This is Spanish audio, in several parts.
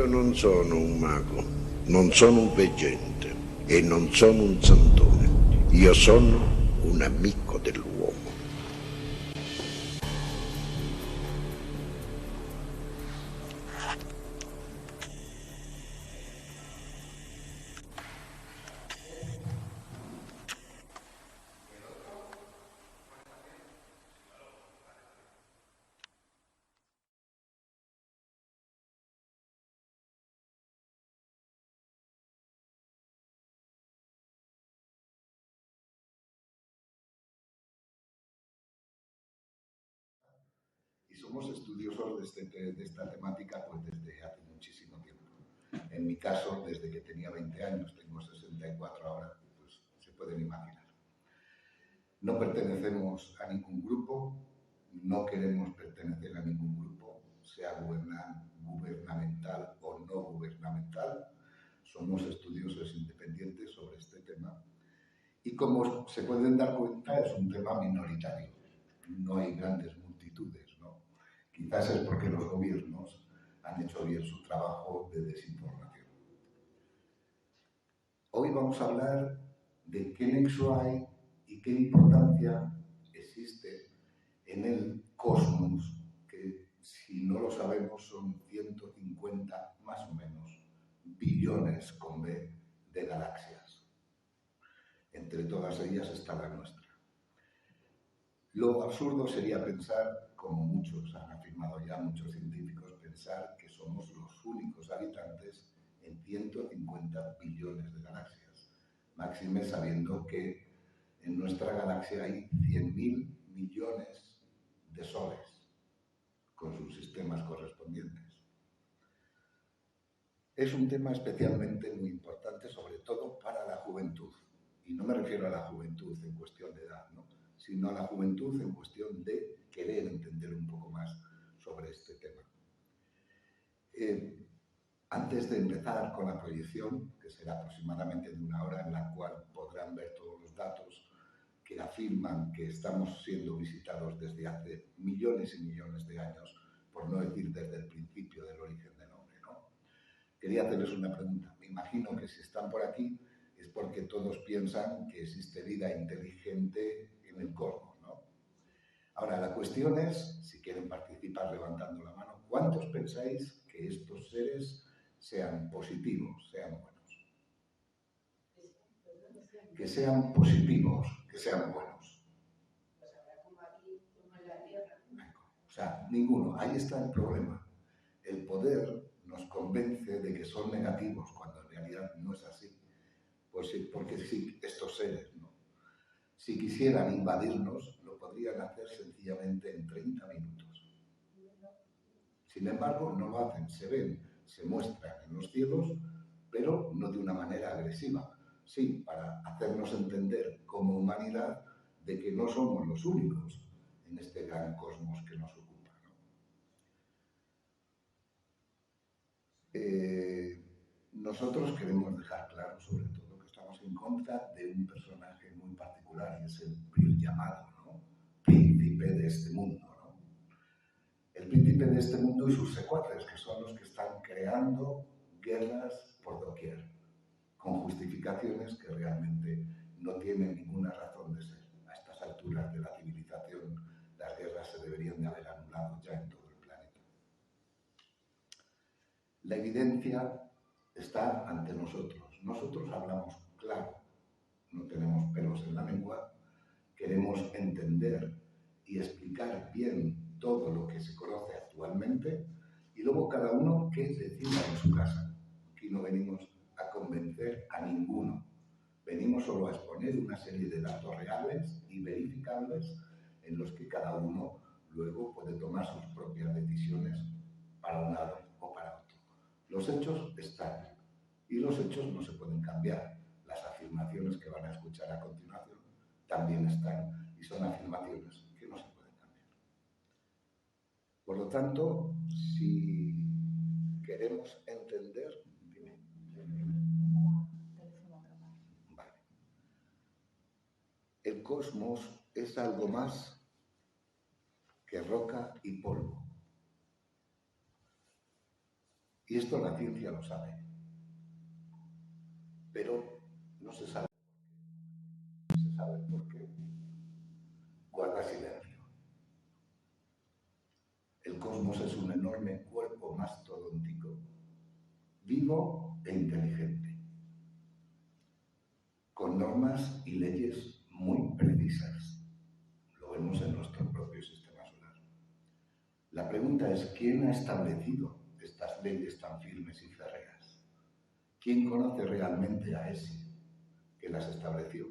non sono un mago, non sono un veggente e non sono un santone. Io sono un amico dell'uomo. Y somos estudiosos de esta temática pues desde hace muchísimo tiempo. En mi caso, desde que tenía 20 años, tengo 64 ahora, pues se pueden imaginar. No pertenecemos a ningún grupo, no queremos pertenecer a ningún grupo, sea gubernamental o no gubernamental. Somos estudiosos independientes sobre este tema. Y como se pueden dar cuenta, es un tema minoritario. No hay grandes multitudes, ¿no? Quizás es porque los gobiernos han hecho bien su trabajo de desinformación. Hoy vamos a hablar de qué nexo hay y qué importancia existe en el cosmos, que si no lo sabemos son 150 más o menos billones con B de galaxias. Entre todas ellas está la nuestra. Lo absurdo sería pensar, como muchos han afirmado ya, muchos científicos, pensar que somos los únicos habitantes en 150 billones de galaxias. Máxime sabiendo que en nuestra galaxia hay 100.000 millones de soles con sus sistemas correspondientes. Es un tema especialmente muy importante, sobre todo para la juventud. Y no me refiero a la juventud en cuestión de edad, ¿no?, sino a la juventud en cuestión de querer entender un poco más sobre este tema. Antes de empezar con la proyección, que será aproximadamente de 1 hora, en la cual podrán ver todos los datos que afirman que estamos siendo visitados desde hace millones y millones de años, por no decir desde el principio del origen del hombre, ¿no? Quería hacerles una pregunta. Me imagino que si están por aquí es porque todos piensan que existe vida inteligente en el cosmos, ¿no? Ahora, la cuestión es, si quieren participar levantando la mano, ¿cuántos pensáis que estos seres sean positivos, sean buenos? Que sean positivos, que sean buenos. O sea, ninguno. Ahí está el problema. El poder nos convence de que son negativos, cuando en realidad no es así. Pues sí, porque sí, estos seres, ¿no?, si quisieran invadirnos, lo podrían hacer sencillamente en 30 minutos. Sin embargo, no lo hacen, se ven, se muestran en los cielos, pero no de una manera agresiva. Sí, para hacernos entender como humanidad de que no somos los únicos en este gran cosmos que nos ocupa, ¿no? Nosotros queremos dejar claro, sobre todo, que estamos en contra de un personaje muy particular, y es el llamado, ¿no?, príncipe de este mundo, ¿no? El príncipe de este mundo y sus secuaces, que son los que están creando guerras por doquier, con justificaciones que realmente no tienen ninguna razón de ser. A estas alturas de la civilización, las guerras se deberían de haber anulado ya en todo el planeta. La evidencia está ante nosotros. Nosotros hablamos claro, no tenemos pelos en la lengua, queremos entender y explicar bien todo lo que se conoce actualmente, y luego cada uno que decida en su casa. Aquí no venimos a convencer a ninguno, venimos solo a exponer una serie de datos reales y verificables en los que cada uno luego puede tomar sus propias decisiones para un lado o para otro. Los hechos están, y los hechos no se pueden cambiar. Las afirmaciones que van a escuchar a continuación también están, y son afirmaciones que no se pueden cambiar. Por lo tanto, si queremos entender... Dime. Vale. El cosmos es algo más que roca y polvo. Y esto la ciencia lo sabe, pero no se sabe por qué. ¿Se sabe por qué? Guarda silencio. El cosmos es un enorme cuerpo mastodóntico, vivo e inteligente, con normas y leyes muy precisas. Lo vemos en nuestro propio sistema solar. La pregunta es, ¿quién ha establecido estas leyes tan firmes y férreas? ¿Quién conoce realmente a ese que las estableció?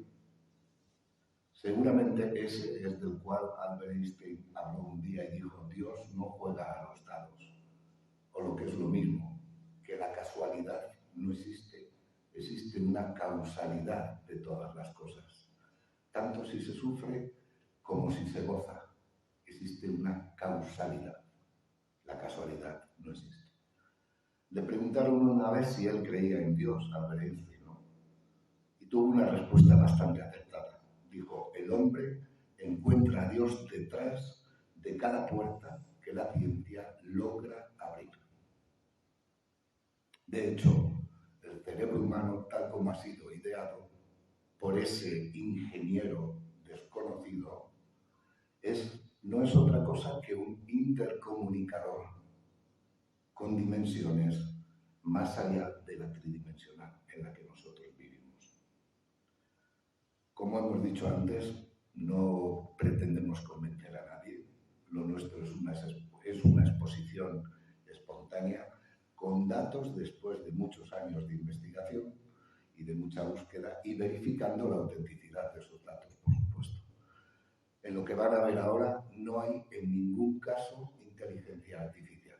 Seguramente ese es del cual Albert Einstein habló un día y dijo: Dios no juega a los dados. O lo que es lo mismo, que la casualidad no existe, existe una causalidad de todas las cosas. Tanto si se sufre como si se goza, existe una causalidad. La casualidad no existe. Le preguntaron una vez si él creía en Dios, Albert Einstein, ¿no? Y tuvo una respuesta bastante acertada. Dijo: el hombre encuentra a Dios detrás de cada puerta que la ciencia logra abrir. De hecho, el cerebro humano, tal como ha sido ideado por ese ingeniero desconocido, no es otra cosa que un intercomunicador con dimensiones más allá de la tridimensional en la que nosotros vivimos. Como hemos dicho antes, no pretendemos convencer a nadie. Lo nuestro es una exposición espontánea con datos después de muchos años de investigación y de mucha búsqueda y verificando la autenticidad de esos datos, por supuesto. En lo que van a ver ahora no hay en ningún caso inteligencia artificial.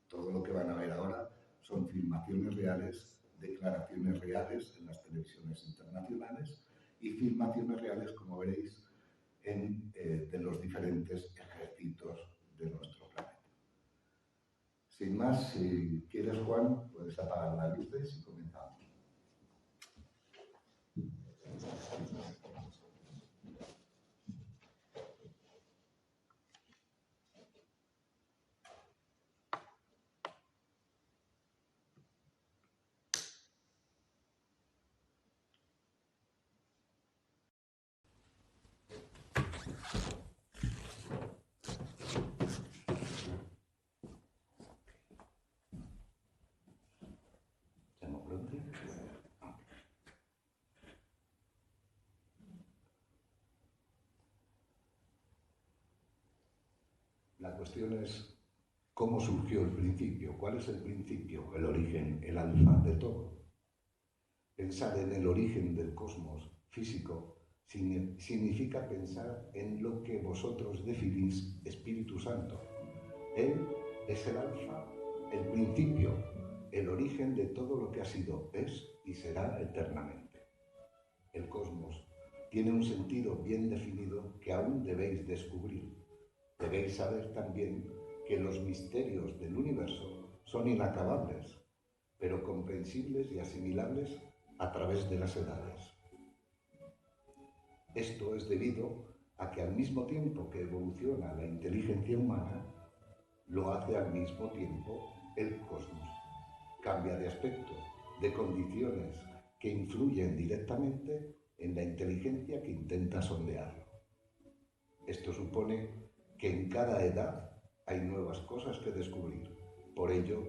Todo lo que van a ver ahora son filmaciones reales, declaraciones reales en las televisiones internacionales y filmaciones reales, como veréis, de los diferentes ejércitos de nuestro planeta. Sin más, si quieres, Juan, puedes apagar las luces y comenzamos. La cuestión es cómo surgió el principio, cuál es el principio, el origen, el alfa de todo. Pensar en el origen del cosmos físico significa pensar en lo que vosotros definís Espíritu Santo. Él es el alfa, el principio, el origen de todo lo que ha sido, es y será eternamente. El cosmos tiene un sentido bien definido que aún debéis descubrir. Debéis saber también que los misterios del universo son inacabables, pero comprensibles y asimilables a través de las edades. Esto es debido a que al mismo tiempo que evoluciona la inteligencia humana, lo hace al mismo tiempo el cosmos. Cambia de aspecto, de condiciones que influyen directamente en la inteligencia que intenta sondearlo. Esto supone que en cada edad hay nuevas cosas que descubrir. Por ello,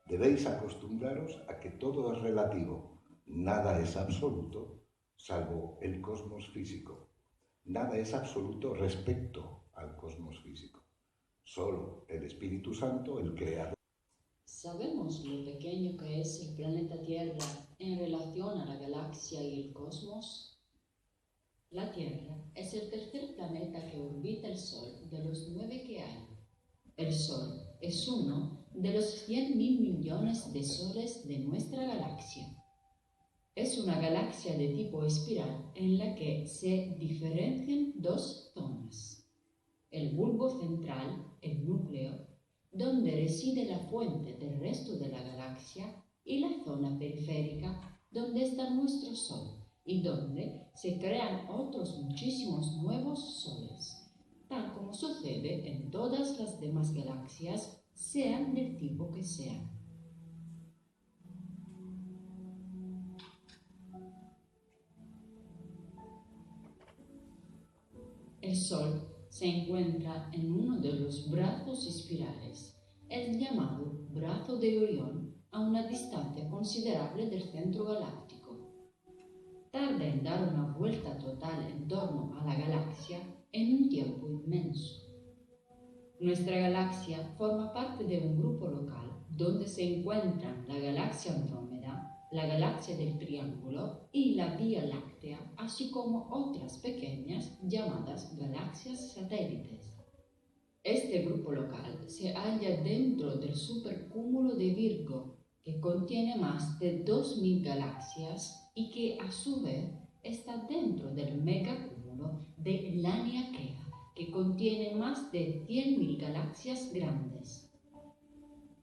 debéis acostumbraros a que todo es relativo. Nada es absoluto, salvo el cosmos físico. Nada es absoluto respecto al cosmos físico. Solo el Espíritu Santo, el Creador. ¿Sabemos lo pequeño que es el planeta Tierra en relación a la galaxia y el cosmos? La Tierra es el tercer planeta que orbita el Sol de los 9 que hay. El Sol es uno de los 100.000 millones de soles de nuestra galaxia. Es una galaxia de tipo espiral en la que se diferencian dos zonas. El bulbo central, el núcleo, donde reside la fuente del resto de la galaxia, y la zona periférica, donde está nuestro Sol y donde se crean otros muchísimos nuevos soles, tal como sucede en todas las demás galaxias, sean del tipo que sean. El Sol se encuentra en uno de los brazos espirales, el llamado Brazo de Orión, a una distancia considerable del centro galáctico. Tarda en dar una vuelta total en torno a la galaxia en un tiempo inmenso. Nuestra galaxia forma parte de un grupo local donde se encuentran la galaxia Andrómeda, la galaxia del Triángulo y la Vía Láctea, así como otras pequeñas llamadas galaxias satélites. Este grupo local se halla dentro del supercúmulo de Virgo, que contiene más de 2000 galaxias y que a su vez está dentro del megacúmulo de Laniakea, que contiene más de 100.000 galaxias grandes.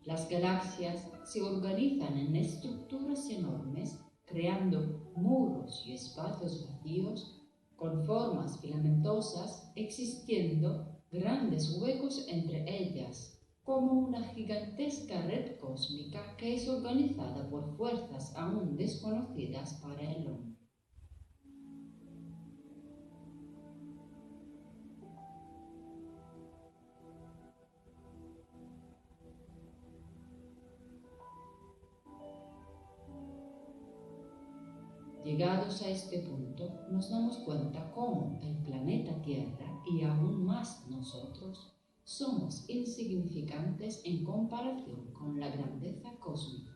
Las galaxias se organizan en estructuras enormes, creando muros y espacios vacíos con formas filamentosas, existiendo grandes huecos entre ellas, como una gigantesca red cósmica que es organizada por fuerzas aún desconocidas para el hombre. Llegados a este punto, nos damos cuenta cómo el planeta Tierra, y aún más nosotros, somos insignificantes en comparación con la grandeza cósmica.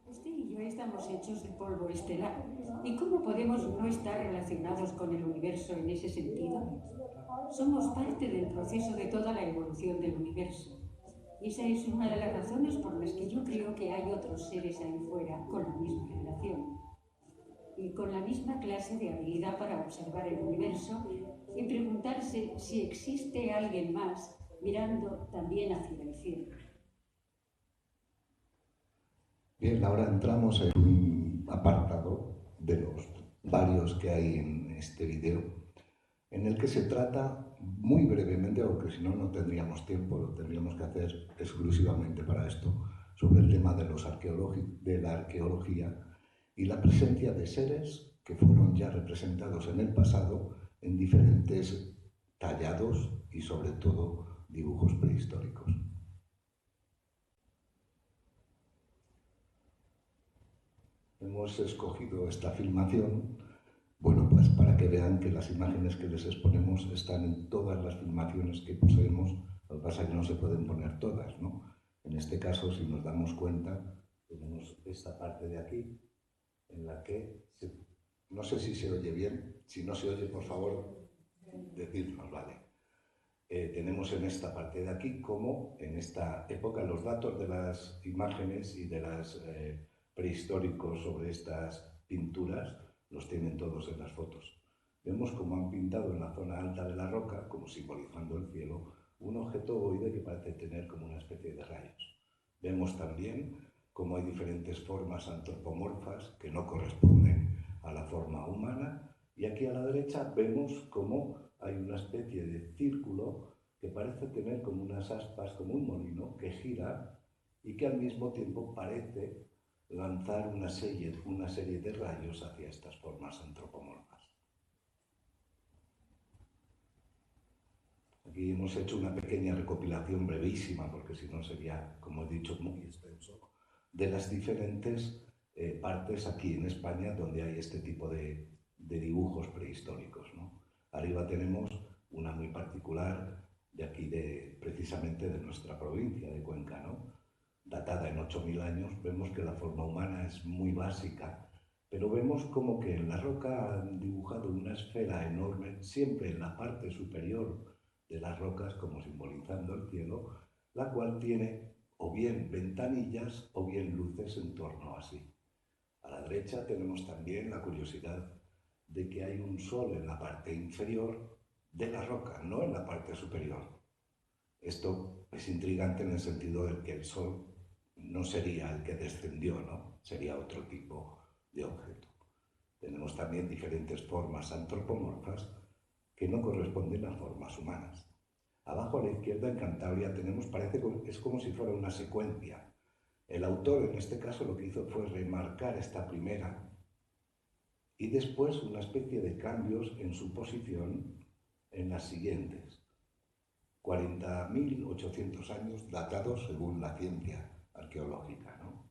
Usted y yo estamos hechos de polvo estelar. ¿Y cómo podemos no estar relacionados con el universo en ese sentido? Somos parte del proceso de toda la evolución del universo. Y esa es una de las razones por las que yo creo que hay otros seres ahí fuera con la misma relación y con la misma clase de habilidad para observar el universo y preguntarse si existe alguien más mirando también hacia el cielo. Bien, ahora entramos en un apartado de los varios que hay en este vídeo, en el que se trata muy brevemente, porque si no, no tendríamos tiempo, lo tendríamos que hacer exclusivamente para esto, sobre el tema de la arqueología y la presencia de seres que fueron ya representados en el pasado en diferentes tallados y sobre todo dibujos prehistóricos. Hemos escogido esta filmación, bueno, pues para que vean que las imágenes que les exponemos están en todas las filmaciones que poseemos, lo que pasa es que no se pueden poner todas, ¿no? En este caso, si nos damos cuenta, tenemos esta parte de aquí, en la que, no sé si se oye bien, si no se oye, por favor, decidnos, ¿vale? Tenemos en esta parte de aquí como en esta época los datos de las imágenes y de las prehistóricos sobre estas pinturas los tienen todos en las fotos. Vemos cómo han pintado en la zona alta de la roca, como simbolizando el cielo, un objeto ovoide que parece tener como una especie de rayos. Vemos también cómo hay diferentes formas antropomorfas que no corresponden a la forma humana, y aquí a la derecha vemos cómo hay una especie de círculo que parece tener como unas aspas, como un molino que gira y que al mismo tiempo parece lanzar una serie de rayos hacia estas formas antropomorfas. Aquí hemos hecho una pequeña recopilación brevísima, porque si no sería, como he dicho, muy extenso, de las diferentes partes aquí en España donde hay este tipo de dibujos prehistóricos, ¿no? Arriba tenemos una muy particular de aquí, precisamente de nuestra provincia de Cuenca, ¿no? Datada en 8000 años. Vemos que la forma humana es muy básica, pero vemos como que en la roca han dibujado una esfera enorme, siempre en la parte superior de las rocas, como simbolizando el cielo, la cual tiene o bien ventanillas o bien luces en torno a sí. A la derecha tenemos también la curiosidad de que hay un sol en la parte inferior de la roca, no en la parte superior. Esto es intrigante en el sentido de que el sol no sería el que descendió, ¿no? Sería otro tipo de objeto. Tenemos también diferentes formas antropomorfas que no corresponden a formas humanas. Abajo a la izquierda, en Cantabria, tenemos, es como si fuera una secuencia. El autor, en este caso, lo que hizo fue remarcar esta primera y después una especie de cambios en su posición en las siguientes. 40.800 años datados según la ciencia arqueológica, ¿no?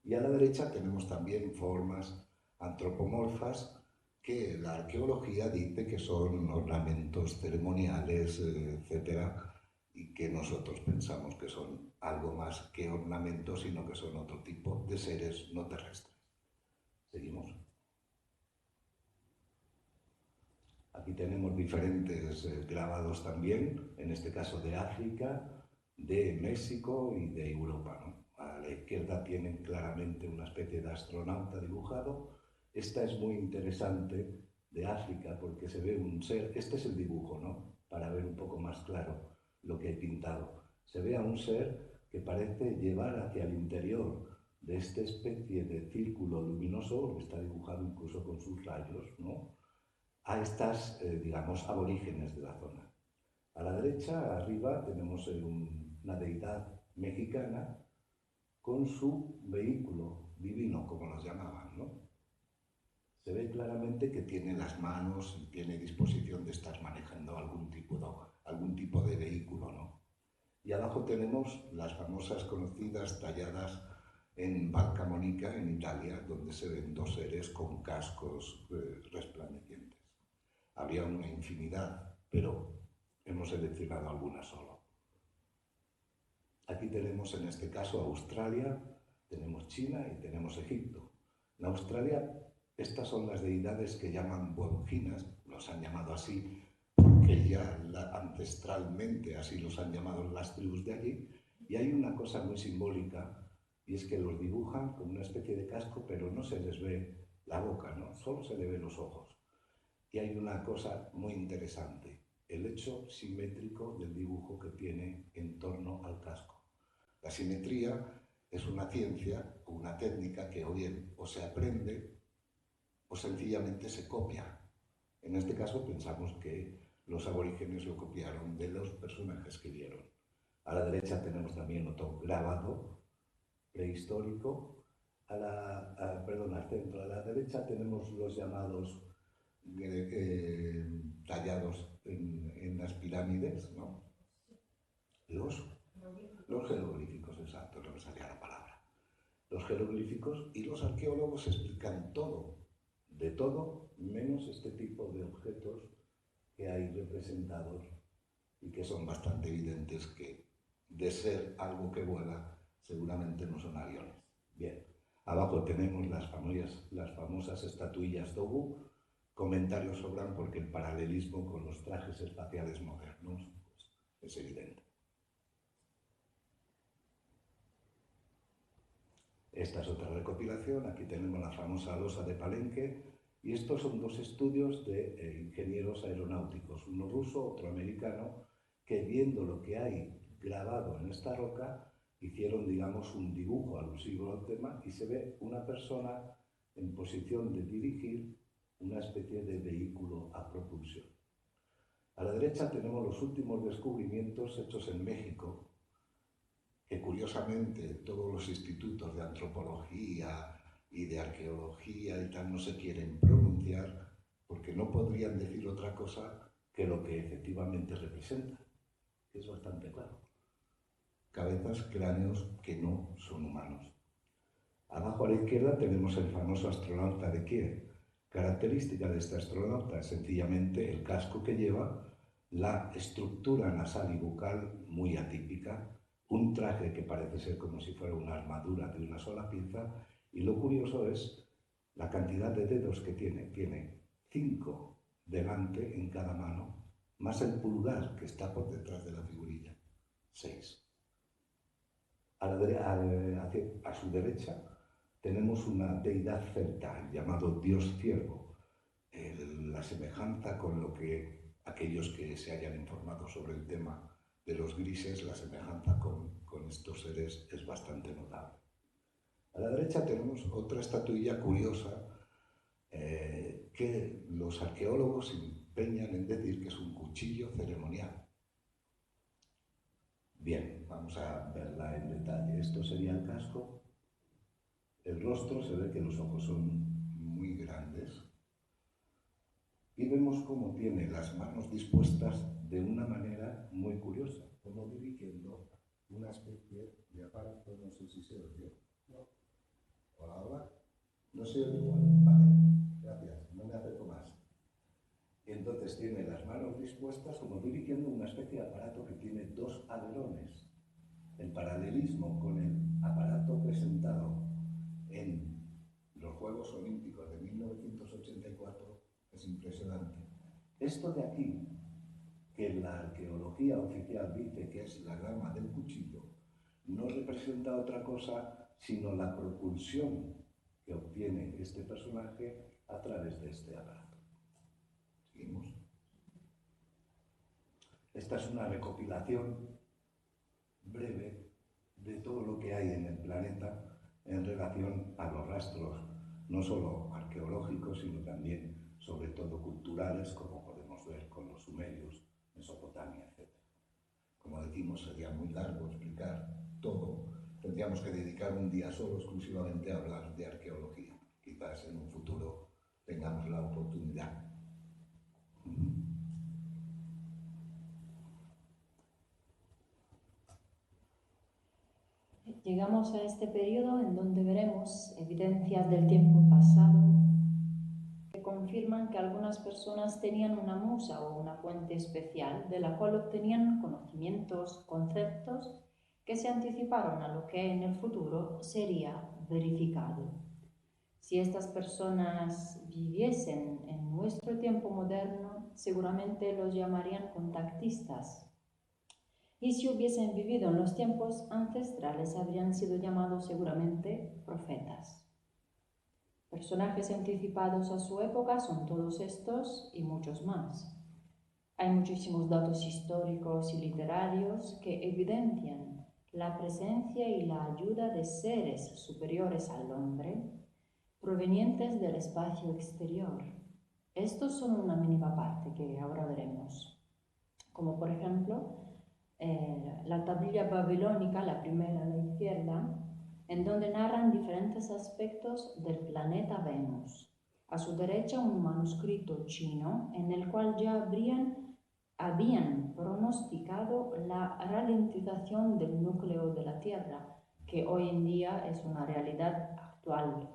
Y a la derecha tenemos también formas antropomorfas que la arqueología dice que son ornamentos ceremoniales, etcétera, y que nosotros pensamos que son algo más que ornamentos, sino que son otro tipo de seres no terrestres. Seguimos. Aquí tenemos diferentes grabados también, en este caso de África, de México y de Europa, ¿no? A la izquierda tienen claramente una especie de astronauta dibujado. Esta es muy interesante, de África, porque se ve un ser, este es el dibujo, ¿no? Para ver un poco más claro lo que he pintado. Se ve a un ser que parece llevar hacia el interior de esta especie de círculo luminoso, que está dibujado incluso con sus rayos, ¿no? A estas, digamos, aborígenes de la zona. A la derecha, arriba, tenemos una deidad mexicana con su vehículo divino, como los llamaban, ¿no? Se ve claramente que tiene las manos y tiene disposición de estar manejando algún tipo de vehículo, ¿no? Y abajo tenemos las famosas conocidas talladas en Val Camonica, en Italia, donde se ven dos seres con cascos resplandecientes. Había una infinidad, pero hemos seleccionado algunas solo. Aquí tenemos en este caso Australia, tenemos China y tenemos Egipto. En Australia, estas son las deidades que llaman buebujinas, los han llamado así porque ya ancestralmente así los han llamado las tribus de allí, y hay una cosa muy simbólica, y es que los dibujan con una especie de casco, pero no se les ve la boca, ¿no? Solo se le ven los ojos. Y hay una cosa muy interesante, el hecho simétrico del dibujo que tiene en torno al casco. La simetría es una ciencia o una técnica que o se aprende o sencillamente se copia. En este caso pensamos que los aborígenes lo copiaron de los personajes que vieron. A la derecha tenemos también otro grabado prehistórico. Al centro, a la derecha tenemos los llamados tallados en las pirámides, ¿no? Los jeroglíficos, exacto, no me salía la palabra. Los jeroglíficos, y los arqueólogos explican todo, de todo, menos este tipo de objetos que hay representados y que son bastante evidentes que, de ser algo que vuela, seguramente no son aviones. Bien, abajo tenemos las famosas estatuillas Dogu. Comentarios sobran porque el paralelismo con los trajes espaciales modernos pues, es evidente. Esta es otra recopilación, aquí tenemos la famosa losa de Palenque, y estos son dos estudios de ingenieros aeronáuticos, uno ruso, otro americano, que viendo lo que hay grabado en esta roca, hicieron, digamos, un dibujo alusivo al tema, y se ve una persona en posición de dirigir una especie de vehículo a propulsión. A la derecha tenemos los últimos descubrimientos hechos en México, que curiosamente todos los institutos de antropología y de arqueología y tal no se quieren pronunciar porque no podrían decir otra cosa que lo que efectivamente representa, que es bastante claro. Cabezas, cráneos que no son humanos. Abajo a la izquierda tenemos el famoso astronauta de Kiev. Característica de este astronauta es sencillamente el casco que lleva, la estructura nasal y bucal muy atípica, un traje que parece ser como si fuera una armadura de una sola pieza, y lo curioso es la cantidad de dedos que tiene. Tiene 5 delante en cada mano, más el pulgar que está por detrás de la figurilla, 6. A su derecha tenemos una deidad celta, llamado Dios Ciervo. La semejanza con lo que aquellos que se hayan informado sobre el tema de los grises, la semejanza con estos seres es bastante notable. A la derecha tenemos otra estatuilla curiosa, que los arqueólogos se empeñan en decir que es un cuchillo ceremonial. Bien, vamos a verla en detalle. Esto sería el casco. El rostro, se ve que los ojos son muy grandes. Y vemos cómo tiene las manos dispuestas de una manera muy curiosa, como dirigiendo una especie de aparato. No sé si se oye. Hola, hola. No se oye igual. Vale, gracias. No me acerco más. Entonces tiene las manos dispuestas como dirigiendo una especie de aparato que tiene dos alerones. El paralelismo con el aparato presentado en los Juegos Olímpicos de 1984 es impresionante. Esto de aquí, que la arqueología oficial dice que es la rama del cuchillo, no representa otra cosa sino la propulsión que obtiene este personaje a través de este aparato. ¿Seguimos? Esta es una recopilación breve de todo lo que hay en el planeta en relación a los rastros, no solo arqueológicos, sino también, sobre todo, culturales, como podemos ver con los sumerios, Mesopotamia, etc. Como decimos, sería muy largo explicar todo. Tendríamos que dedicar un día solo exclusivamente a hablar de arqueología. Quizás en un futuro tengamos la oportunidad. Llegamos a este periodo en donde veremos evidencias del tiempo pasado que confirman que algunas personas tenían una musa o una fuente especial de la cual obtenían conocimientos, conceptos que se anticiparon a lo que en el futuro sería verificado. Si estas personas viviesen en nuestro tiempo moderno, seguramente los llamarían contactistas. Y si hubiesen vivido en los tiempos ancestrales, habrían sido llamados seguramente profetas. Personajes anticipados a su época son todos estos y muchos más. Hay muchísimos datos históricos y literarios que evidencian la presencia y la ayuda de seres superiores al hombre, provenientes del espacio exterior. Estos son una mínima parte que ahora veremos, como por ejemplo la tablilla babilónica, la primera a la izquierda, en donde narran diferentes aspectos del planeta Venus. A su derecha un manuscrito chino en el cual ya habían pronosticado la ralentización del núcleo de la Tierra, que hoy en día es una realidad actual.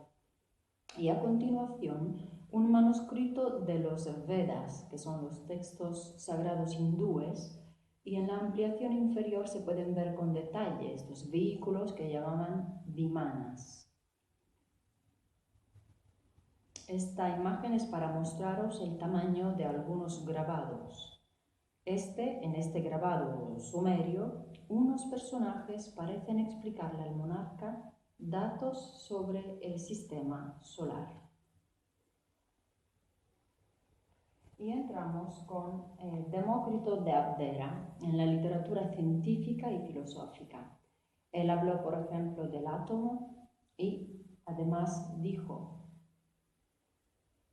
Y a continuación un manuscrito de los Vedas, que son los textos sagrados hindúes, y en la ampliación inferior se pueden ver con detalle estos vehículos que llamaban vimanas. Esta imagen es para mostraros el tamaño de algunos grabados. En este grabado sumerio, unos personajes parecen explicarle al monarca datos sobre el sistema solar. Y entramos con Demócrito de Abdera en la literatura científica y filosófica. Él habló, por ejemplo, del átomo y además dijo: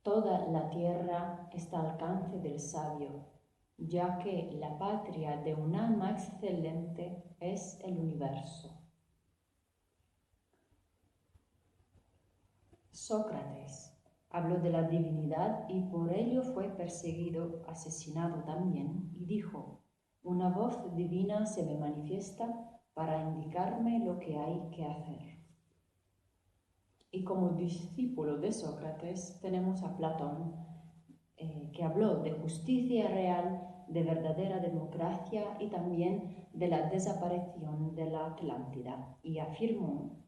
toda la tierra está al alcance del sabio, ya que la patria de un alma excelente es el universo. Sócrates habló de la divinidad y por ello fue perseguido, asesinado también, y dijo: una voz divina se me manifiesta para indicarme lo que hay que hacer. Y como discípulo de Sócrates tenemos a Platón, que habló de justicia real, de verdadera democracia y también de la desaparición de la Atlántida, y afirmó: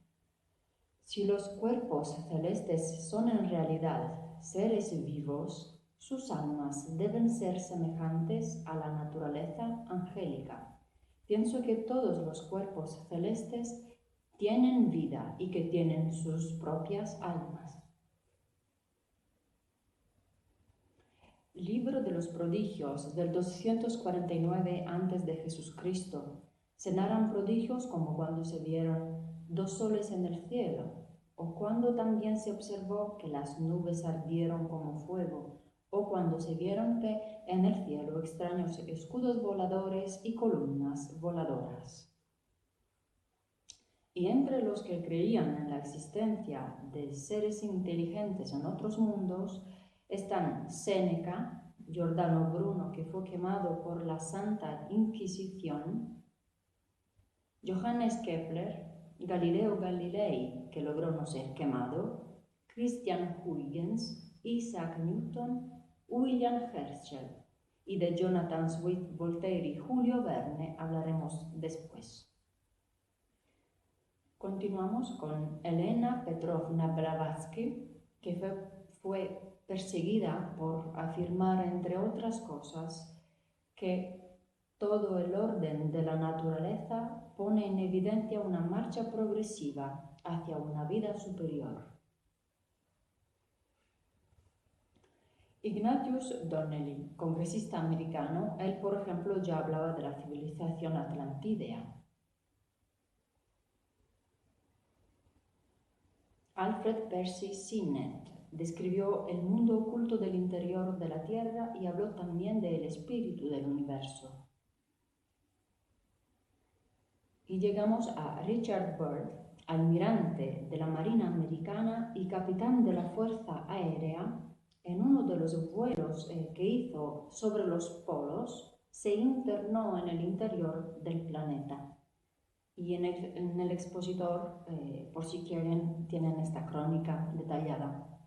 si los cuerpos celestes son en realidad seres vivos, sus almas deben ser semejantes a la naturaleza angélica. Pienso que todos los cuerpos celestes tienen vida y que tienen sus propias almas. Libro de los Prodigios del 249 a.C. Se narran prodigios como cuando se vieron 2 soles en el cielo, o cuando también se observó que las nubes ardieron como fuego, o cuando se vieron que en el cielo extraños escudos voladores y columnas voladoras. Y entre los que creían en la existencia de seres inteligentes en otros mundos están Séneca, Giordano Bruno, que fue quemado por la Santa Inquisición, Johannes Kepler, Galileo Galilei, que logró no ser quemado, Christian Huygens, Isaac Newton, William Herschel, y de Jonathan Swift, Voltaire y Julio Verne hablaremos después. Continuamos con Elena Petrovna Blavatsky, que fue perseguida por afirmar, entre otras cosas, que todo el orden de la naturaleza pone en evidencia una marcha progresiva hacia una vida superior. Ignatius Donnelly, congresista americano, él, por ejemplo, ya hablaba de la civilización atlantidea. Alfred Percy Sinnett describió el mundo oculto del interior de la Tierra y habló también del espíritu del universo. Y llegamos a Richard Byrd, almirante de la Marina Americana y capitán de la Fuerza Aérea. En uno de los vuelos que hizo sobre los polos, se internó en el interior del planeta. Y en el expositor, por si quieren, tienen esta crónica detallada.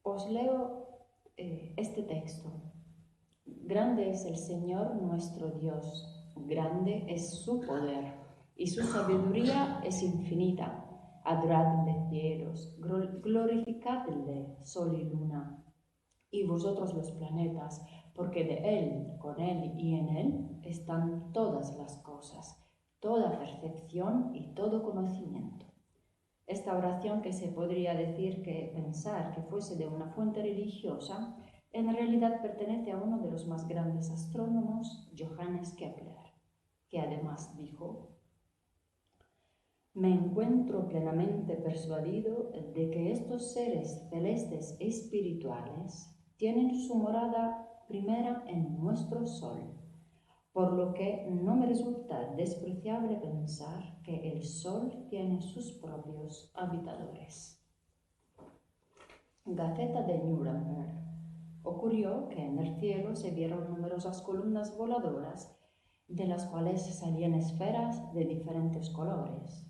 Os leo este texto. Grande es el Señor nuestro Dios, grande es su poder, y su sabiduría es infinita. Adoradle cielos, glorificadle sol y luna, y vosotros los planetas, porque de Él, con Él y en Él están todas las cosas, toda percepción y todo conocimiento. Esta oración, que se podría decir que pensar que fuese de una fuente religiosa, en realidad pertenece a uno de los más grandes astrónomos, Johannes Kepler, que además dijo: me encuentro plenamente persuadido de que estos seres celestes e espirituales tienen su morada primera en nuestro Sol, por lo que no me resulta despreciable pensar que el Sol tiene sus propios habitadores. Gaceta de Nuremberg. Ocurrió que en el cielo se vieron numerosas columnas voladoras, de las cuales salían esferas de diferentes colores.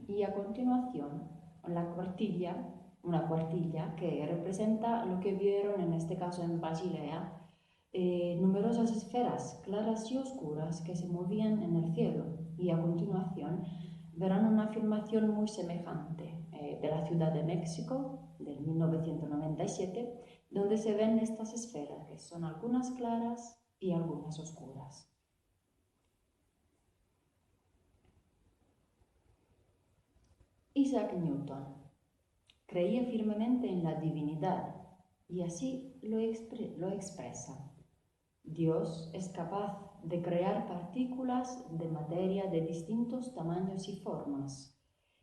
Y a continuación, una cuartilla que representa lo que vieron en este caso en Basilea, numerosas esferas claras y oscuras que se movían en el cielo. Y a continuación verán una afirmación muy semejante de la Ciudad de México del 1997, donde se ven estas esferas, que son algunas claras y algunas oscuras. Isaac Newton creía firmemente en la divinidad y así lo expresa. Dios es capaz de crear partículas de materia de distintos tamaños y formas,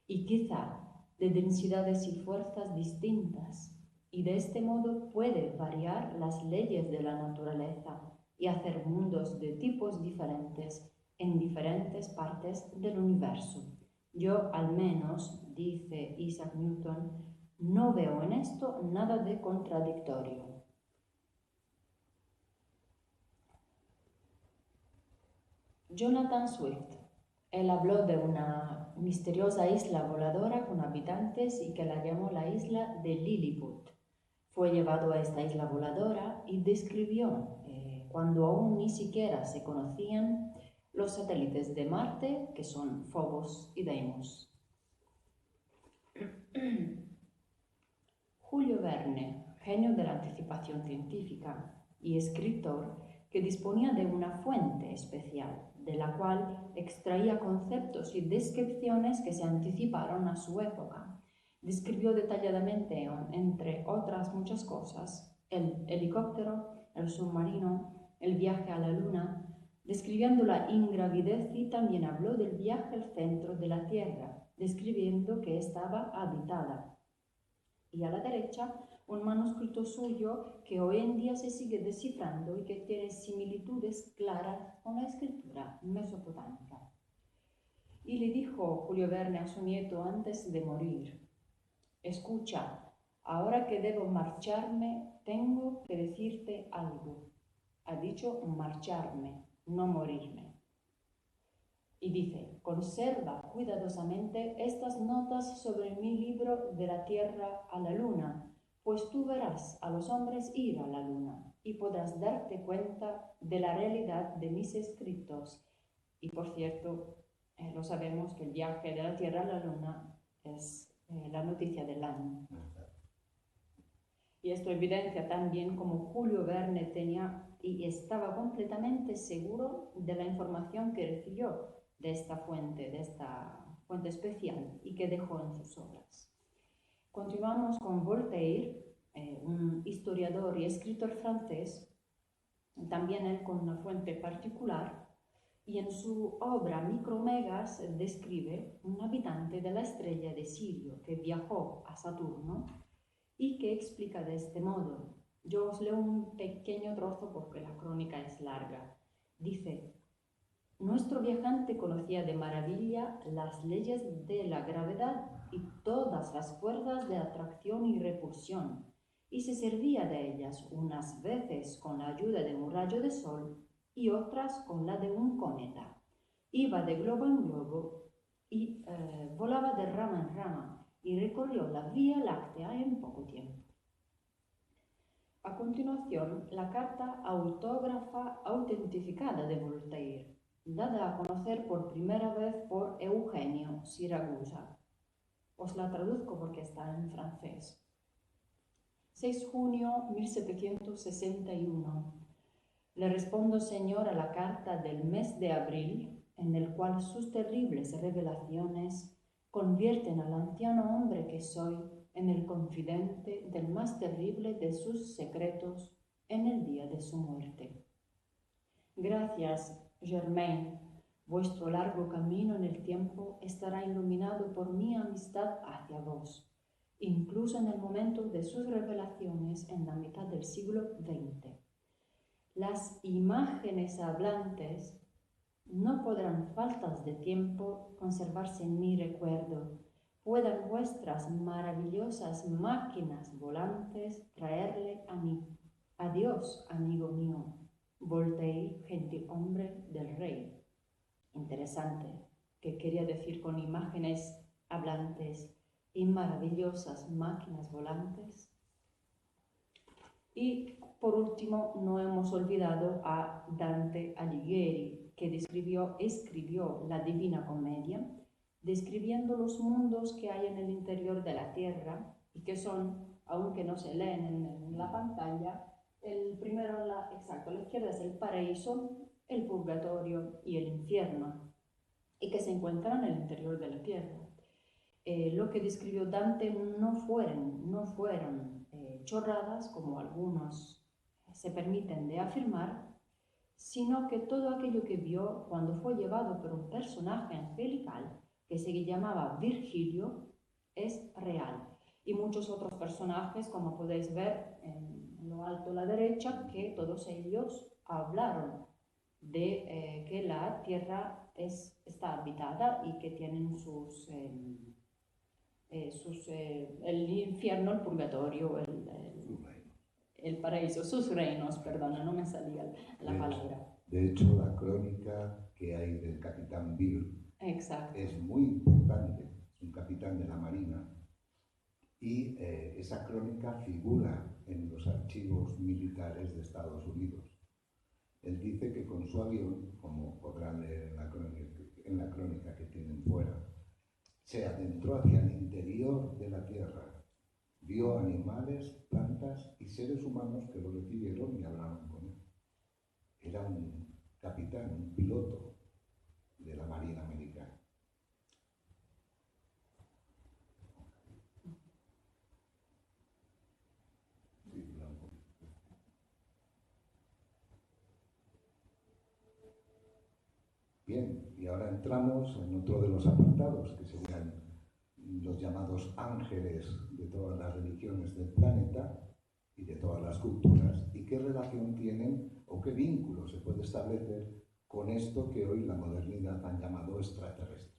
y quizá de densidades y fuerzas distintas, y de este modo puede variar las leyes de la naturaleza y hacer mundos de tipos diferentes en diferentes partes del universo. Yo, al menos, dice Isaac Newton, no veo en esto nada de contradictorio. Jonathan Swift. Él habló de una misteriosa isla voladora con habitantes y que la llamó la isla de Lilliput. Fue llevado a esta isla voladora y describió, cuando aún ni siquiera se conocían, los satélites de Marte, que son Phobos y Deimos. Julio Verne, genio de la anticipación científica y escritor que disponía de una fuente especial, de la cual extraía conceptos y descripciones que se anticiparon a su época. Describió detalladamente, entre otras muchas cosas, el helicóptero, el submarino, el viaje a la Luna, Describiendo la ingravidez, y también habló del viaje al centro de la tierra, describiendo que estaba habitada. Y a la derecha, un manuscrito suyo que hoy en día se sigue descifrando y que tiene similitudes claras con la escritura mesopotámica. Y le dijo Julio Verne a su nieto antes de morir: escucha, ahora que debo marcharme, tengo que decirte algo. Ha dicho marcharme, no morirme. Y dice: conserva cuidadosamente estas notas sobre mi libro de la Tierra a la Luna, pues tú verás a los hombres ir a la Luna y podrás darte cuenta de la realidad de mis escritos. Y por cierto, lo sabemos que el viaje de la Tierra a la Luna es la noticia del año. Y esto evidencia también cómo Julio Verne tenía y estaba completamente seguro de la información que recibió de esta fuente especial y que dejó en sus obras. Continuamos con Voltaire, un historiador y escritor francés, también él con una fuente particular, y en su obra Micromegas describe un habitante de la estrella de Sirio que viajó a Saturno y que explica de este modo. Yo os leo un pequeño trozo porque la crónica es larga. Dice: nuestro viajante conocía de maravilla las leyes de la gravedad y todas las fuerzas de atracción y repulsión, y se servía de ellas unas veces con la ayuda de un rayo de sol y otras con la de un cometa. Iba de globo en globo y volaba de rama en rama y recorrió la Vía Láctea en poco tiempo. A continuación, la carta autógrafa autentificada de Voltaire, dada a conocer por primera vez por Eugenio Siragusa. Os la traduzco porque está en francés. 6 junio 1761. Le respondo, Señor, a la carta del mes de abril, en el cual sus terribles revelaciones convierten al anciano hombre que soy en el confidente del más terrible de sus secretos en el día de su muerte. Gracias, Germain. Vuestro largo camino en el tiempo estará iluminado por mi amistad hacia vos, incluso en el momento de sus revelaciones en la mitad del siglo XX. Las imágenes hablantes no podrán, faltas de tiempo, conservarse en mi recuerdo. Puedan vuestras maravillosas máquinas volantes traerle a mí. Adiós, amigo mío. Voltaire, gentilhombre del rey. Interesante, ¿qué quería decir con imágenes hablantes y maravillosas máquinas volantes? Y por último, no hemos olvidado a Dante Alighieri, que escribió la Divina Comedia, describiendo los mundos que hay en el interior de la tierra y que son, aunque no se leen en la pantalla, el primero, a la izquierda es el paraíso, el purgatorio y el infierno, y que se encuentran en el interior de la tierra. Lo que describió Dante no fueron chorradas, como algunos se permiten de afirmar, sino que todo aquello que vio cuando fue llevado por un personaje angelical que se llamaba Virgilio es real. Y muchos otros personajes, como podéis ver en lo alto a la derecha, que todos ellos hablaron de que la tierra está habitada y que tienen el infierno, el purgatorio, el paraíso, sus reinos, perdona, no me salía la palabra. De hecho, la crónica que hay del capitán Bill es muy importante, es un capitán de la Marina, y esa crónica figura en los archivos militares de Estados Unidos. Él dice que con su avión, como podrán leer en la crónica que tienen fuera, se adentró hacia el interior de la Tierra, vio animales, plantas y seres humanos que lo recibieron y hablaron con él. Era un capitán, un piloto de la Marina Americana. Bien, y ahora entramos en otro de los apartados, que serían los llamados ángeles de todas las religiones del planeta y de todas las culturas, y qué relación tienen o qué vínculo se puede establecer con esto que hoy la modernidad han llamado extraterrestre.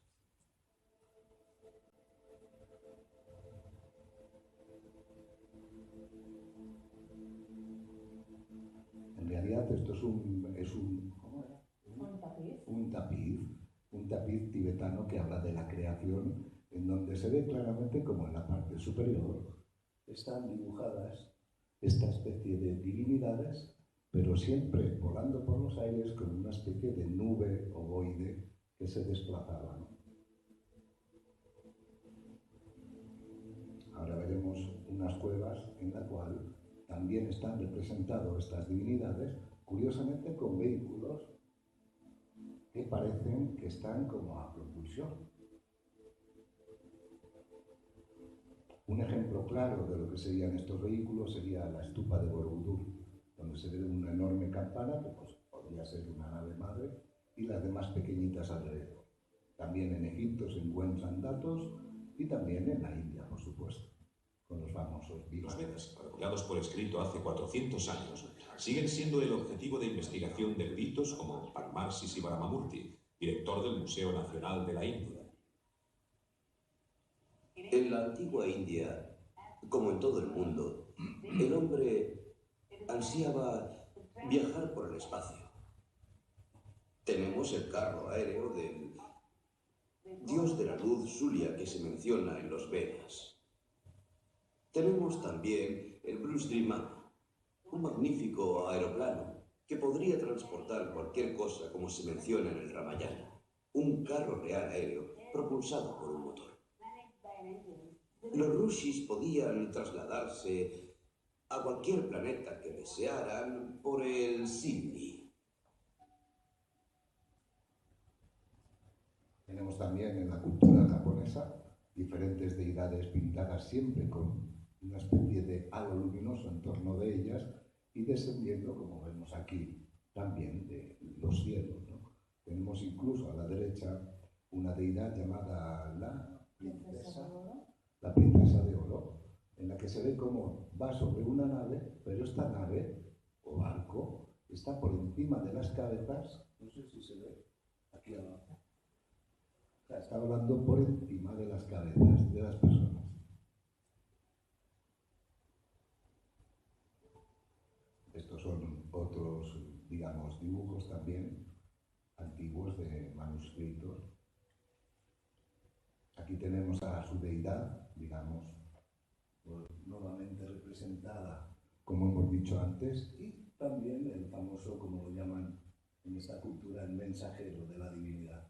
En realidad esto es un tapiz tibetano que habla de la creación, en donde se ve claramente como en la parte superior están dibujadas esta especie de divinidades, pero siempre volando por los aires con una especie de nube ovoide que se desplazaba, ¿no? Ahora veremos unas cuevas en la cual también están representadas estas divinidades, curiosamente con vehículos que parecen que están como a propulsión. Un ejemplo claro de lo que serían estos vehículos sería la estupa de Borobudur, donde se ve una enorme campana, que pues, podría ser una nave madre, y las demás pequeñitas alrededor. También en Egipto se encuentran datos, y también en la India, por supuesto, con los famosos Los Vedas, articulados por escrito hace 400 años, siguen siendo el objetivo de investigación de eruditos como Parmarsi Sivaramamurti, director del Museo Nacional de la India. En la antigua India, como en todo el mundo, el hombre ansiaba viajar por el espacio. Tenemos el carro aéreo del dios de la luz Surya que se menciona en los Vedas. Tenemos también el Brusdriman, un magnífico aeroplano que podría transportar cualquier cosa como se menciona en el Ramayana, un carro real aéreo propulsado por un motor. Los Rishis podían trasladarse a cualquier planeta que desearan por el Sindhi. Tenemos también en la cultura japonesa diferentes deidades pintadas siempre con una especie de halo luminoso en torno de ellas y descendiendo, como vemos aquí, también de los cielos, ¿no? Tenemos incluso a la derecha una deidad llamada la princesa de oro, en la que se ve cómo va sobre una nave, pero esta nave o barco está por encima de las cabezas, no sé si se ve aquí abajo, o sea, está volando por encima de las cabezas de las personas. Estos son otros, digamos, dibujos también antiguos de manuscritos. Aquí tenemos a su deidad, digamos, nuevamente representada, como hemos dicho antes, y también el famoso, como lo llaman en esta cultura, el mensajero de la divinidad,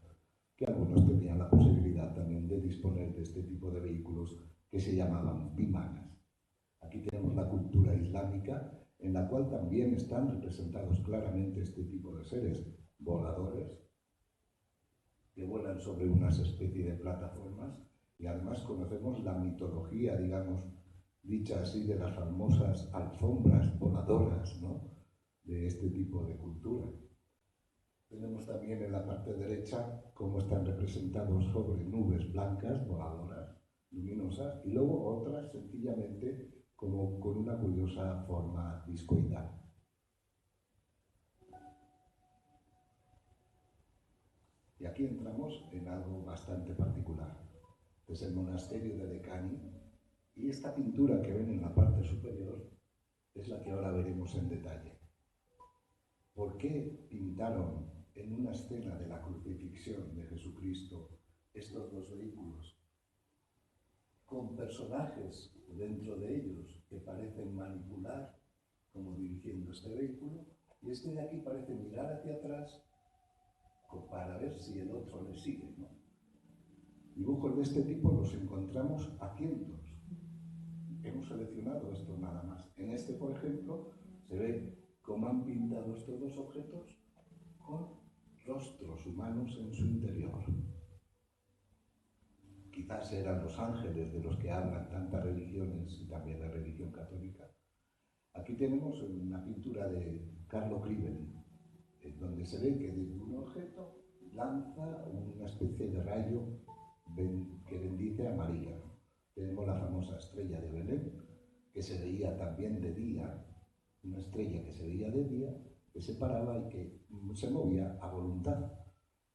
que algunos tenían la posibilidad también de disponer de este tipo de vehículos que se llamaban vimanas. Aquí tenemos la cultura islámica, en la cual también están representados claramente este tipo de seres voladores, que vuelan sobre unas especies de plataformas, y además conocemos la mitología, digamos, dicha así, de las famosas alfombras voladoras, ¿no?, de este tipo de cultura. Tenemos también en la parte derecha cómo están representados sobre nubes blancas, voladoras, luminosas, y luego otras sencillamente como con una curiosa forma discoidal. Y aquí entramos en algo bastante particular. Es el monasterio de Decani, y esta pintura que ven en la parte superior es la que ahora veremos en detalle. ¿Por qué pintaron en una escena de la crucifixión de Jesucristo estos dos vehículos, con personajes dentro de ellos que parecen manipular, como dirigiendo este vehículo, y este de aquí parece mirar hacia atrás para ver si el otro le sigue, ¿no? Dibujos de este tipo los encontramos a cientos. Hemos seleccionado estos nada más. En este, por ejemplo, se ve cómo han pintado estos dos objetos con rostros humanos en su interior. Quizás eran los ángeles de los que hablan tantas religiones y también la religión católica. Aquí tenemos una pintura de Carlo Crivelli, donde se ve que desde un objeto lanza una especie de rayo que bendice a María, ¿no? Tenemos la famosa estrella de Belén, que se veía también de día, una estrella que se veía de día, que se paraba y que se movía a voluntad.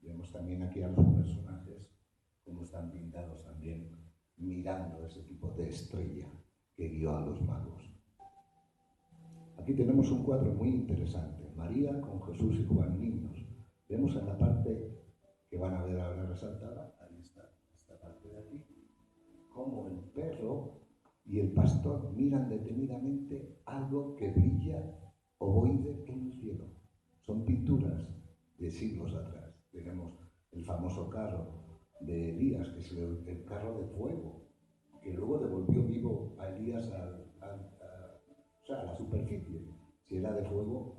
Vemos también aquí a los personajes como están pintados también mirando ese tipo de estrella que guió a los magos. Aquí tenemos un cuadro muy interesante, María con Jesús y Juan niños. Vemos en la parte que van a ver ahora resaltada, ahí está, esta parte de aquí, cómo el perro y el pastor miran detenidamente algo que brilla ovoide en el cielo. Son pinturas de siglos atrás. Tenemos el famoso carro de Elías, que es el carro de fuego, que luego devolvió vivo a Elías a la superficie. Si era de fuego,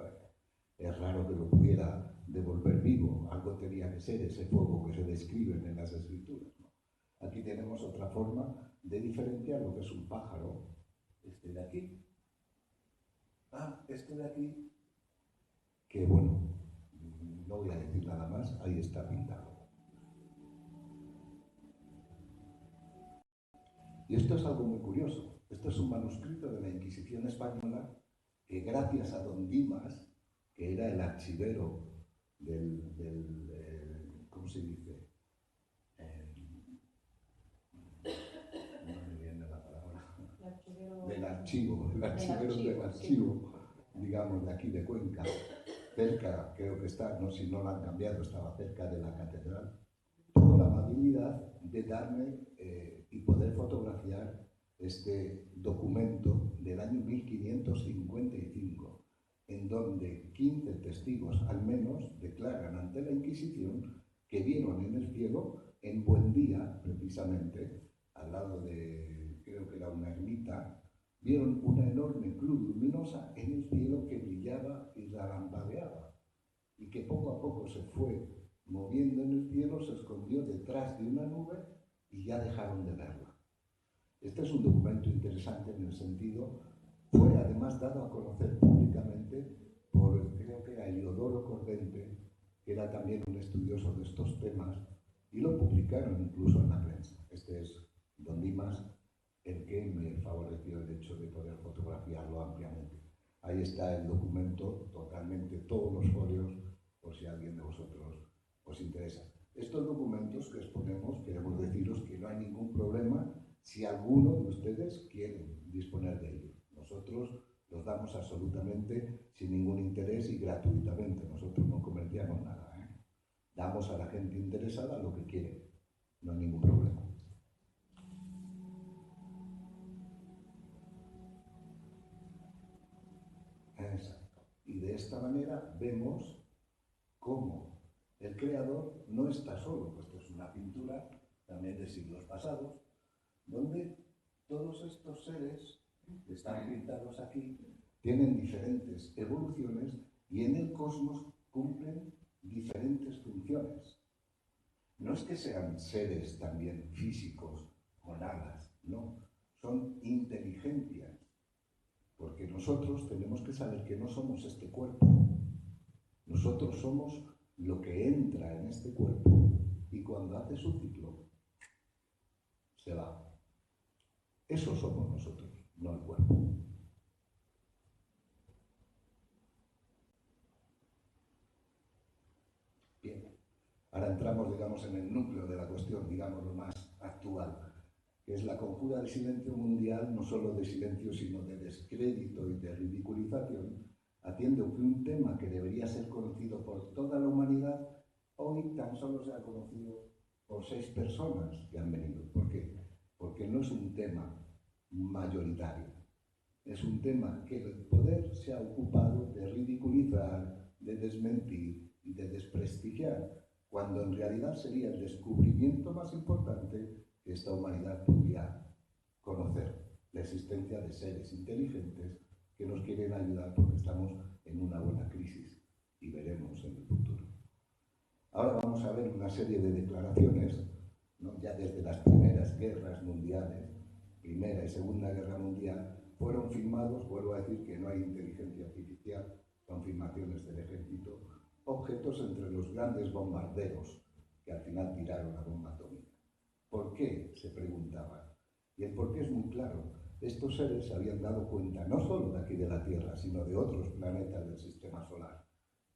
es raro que lo pudiera devolver vivo. Algo tenía que ser ese fuego que se describen en las escrituras, ¿no? Aquí tenemos otra forma de diferenciar lo que es un pájaro. Este de aquí. Este de aquí, que bueno, no voy a decir nada más, ahí está pintado. Y esto es algo muy curioso. Esto es un manuscrito de la Inquisición española que, gracias a don Dimas, que era el archivero ¿cómo se dice? No me viene la palabra. Del archivo, digamos, de aquí de Cuenca, cerca, creo que está, no, si no lo han cambiado, estaba cerca de la catedral, tuvo la amabilidad de darme y poder fotografiar este documento del año 1555, en donde 15 testigos al menos declaran ante la Inquisición que vieron en el cielo, en buen día, precisamente, al lado de, creo que era una ermita, vieron una enorme cruz luminosa en el cielo que brillaba y relampagueaba, y que poco a poco se fue moviendo en el cielo, se escondió detrás de una nube y ya dejaron de verla. Este es un documento interesante en el sentido, fue además dado a conocer públicamente por, creo que era Heliodoro Cordente, que era también un estudioso de estos temas, y lo publicaron incluso en la prensa. Este es don Dimas, el que me favoreció el hecho de poder fotografiarlo ampliamente. Ahí está el documento, totalmente todos los folios, por si alguien de vosotros os interesa. Estos documentos que exponemos, queremos deciros que no hay ningún problema si alguno de ustedes quiere disponer de ellos. Nosotros los damos absolutamente sin ningún interés y gratuitamente. Nosotros no comerciamos nada, ¿eh? Damos a la gente interesada lo que quiere. No hay ningún problema. Exacto. Y de esta manera vemos cómo el creador no está solo, puesto es una pintura también de siglos pasados, donde todos estos seres que están pintados aquí tienen diferentes evoluciones y en el cosmos cumplen diferentes funciones. No es que sean seres también físicos con alas, no, son inteligencias, porque nosotros tenemos que saber que no somos este cuerpo, nosotros somos lo que entra en este cuerpo y cuando hace su ciclo se va. Eso somos nosotros, no el cuerpo. Bien, ahora entramos, digamos, en el núcleo de la cuestión, digamos, lo más actual, que es la conjura del silencio mundial, no solo de silencio, sino de descrédito y de ridiculización, haciendo que un tema que debería ser conocido por toda la humanidad, hoy tan solo sea conocido por 6 personas que han venido. ¿Por qué? Porque no es un tema mayoritario. Es un tema que el poder se ha ocupado de ridiculizar, de desmentir y de desprestigiar, cuando en realidad sería el descubrimiento más importante que esta humanidad podría conocer, la existencia de seres inteligentes que nos quieren ayudar porque estamos en una buena crisis y veremos en el futuro. Ahora vamos a ver una serie de declaraciones, ¿no? Ya desde las primeras guerras mundiales, Primera y Segunda Guerra Mundial, fueron firmados, vuelvo a decir que no hay inteligencia artificial, son filmaciones del ejército, objetos entre los grandes bombarderos que al final tiraron la bomba atómica. ¿Por qué?, se preguntaban. Y el por qué es muy claro. Estos seres se habían dado cuenta, no solo de aquí de la Tierra, sino de otros planetas del sistema solar,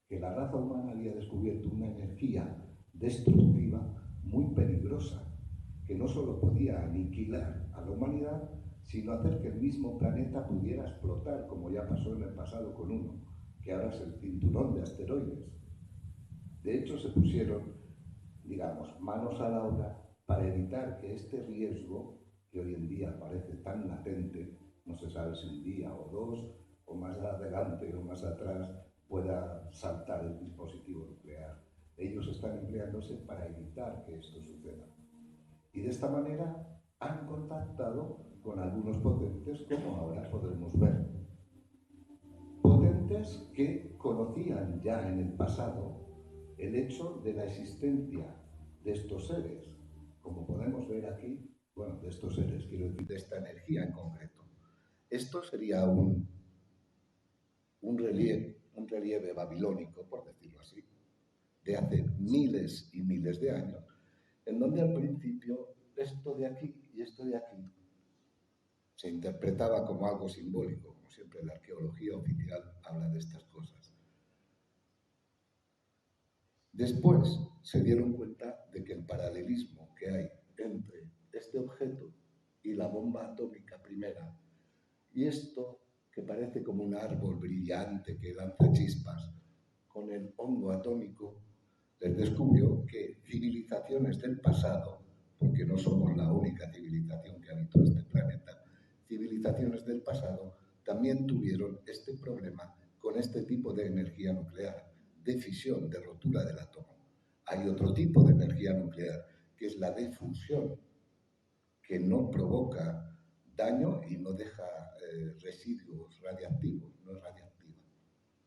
que la raza humana había descubierto una energía destructiva muy peligrosa, que no solo podía aniquilar a la humanidad, sino hacer que el mismo planeta pudiera explotar, como ya pasó en el pasado con uno, que ahora es el cinturón de asteroides. De hecho, se pusieron, digamos, manos a la obra para evitar que este riesgo, que hoy en día parece tan latente, no se sabe si un día o dos, o más adelante o más atrás, pueda saltar el dispositivo nuclear. Ellos están empleándose para evitar que esto suceda. Y de esta manera han contactado con algunos potentes, como ahora podremos ver. Potentes que conocían ya en el pasado el hecho de la existencia de estos seres, como podemos ver aquí, bueno, de estos seres, quiero decir, de esta energía en concreto. Esto sería un relieve babilónico, por decirlo así, de hace miles y miles de años, en donde al principio esto de aquí y esto de aquí se interpretaba como algo simbólico, como siempre la arqueología oficial habla de estas cosas. Después se dieron cuenta de que el paralelismo que hay entre este objeto y la bomba atómica primera y esto que parece como un árbol brillante que lanza chispas con el hongo atómico, les descubrió que civilizaciones del pasado, porque no somos la única civilización que habitó este planeta, civilizaciones del pasado también tuvieron este problema con este tipo de energía nuclear, de fisión, de rotura del átomo. Hay otro tipo de energía nuclear, que es la de fusión, que no provoca daño y no deja residuos radiactivos, no es radiactiva.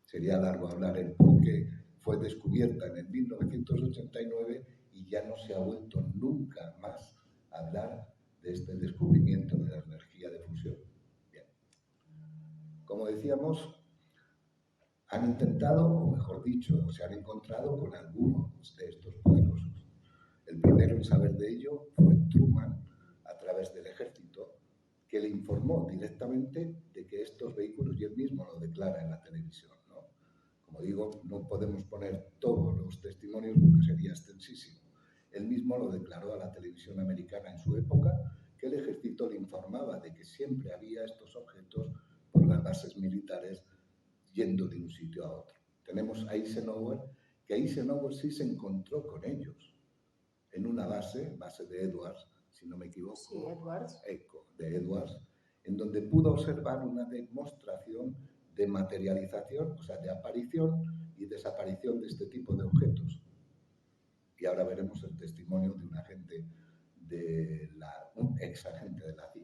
Sería largo hablar el por qué fue descubierta en el 1989 y ya no se ha vuelto nunca más a hablar de este descubrimiento de la energía de fusión. Bien. Como decíamos, han intentado, o mejor dicho, se han encontrado con algunos de estos poderosos. El primero en saber de ello fue Truman, a través del ejército, que le informó directamente de que estos vehículos, y él mismo lo declara en la televisión, ¿no? Como digo, no podemos poner todos los testimonios porque sería extensísimo. Él mismo lo declaró a la televisión americana en su época, que el ejército le informaba de que siempre había estos objetos por las bases militares yendo de un sitio a otro. Tenemos a Eisenhower, que Eisenhower sí se encontró con ellos en una base de Edwards, si no me equivoco, sí, Edwards. De Edwards, en donde pudo observar una demostración de materialización, o sea, de aparición y desaparición de este tipo de objetos. Y ahora veremos el testimonio de un agente un ex agente de la CIA.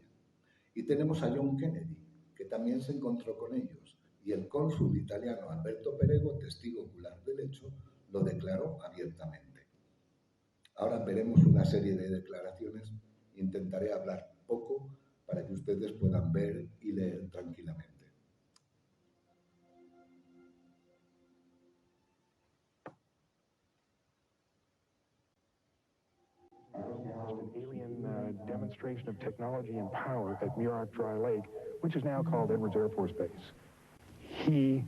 Y tenemos a John Kennedy, que también se encontró con ellos, y el cónsul italiano Alberto Perego, testigo ocular del hecho, lo declaró abiertamente. Ahora veremos una serie de declaraciones. Intentaré hablar poco para que ustedes puedan ver y leer tranquilamente. An alien demonstration of technology and power at Muroc Dry Lake, which is now called Edwards Air Force Base. He